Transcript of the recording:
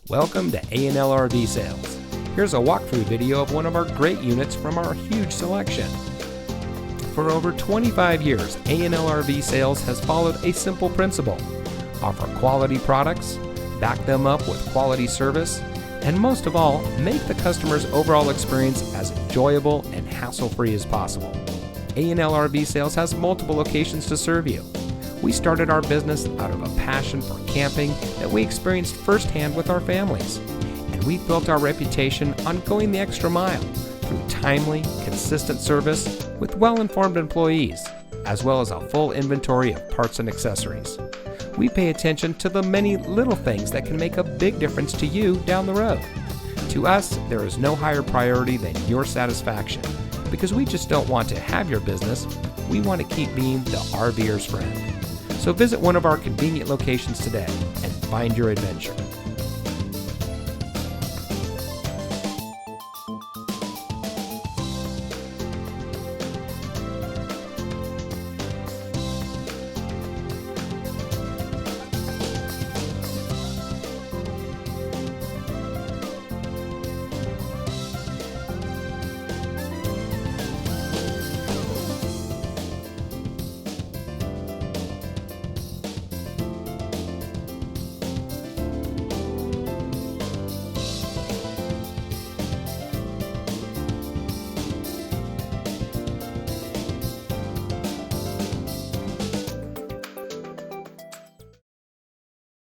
Welcome to A&L RV Sales. Here's a walkthrough video of one of our great units from our huge selection. For over 25 years, A&L RV Sales has followed a simple principle: offer quality products, back them up with quality service, and most of all, make the customer's overall experience as enjoyable and hassle-free as possible. A&L RV Sales has multiple locations to serve you. We started our business out of a passion for camping that we experienced firsthand with our families, and we built our reputation on going the extra mile through timely, consistent service with well-informed employees, as well as a full inventory of parts and accessories. We pay attention to the many little things that can make a big difference to you down the road. To us, there is no higher priority than your satisfaction, because we just don't want to have your business, we want to keep being the RVer's friend. So visit one of our convenient locations today and find your adventure.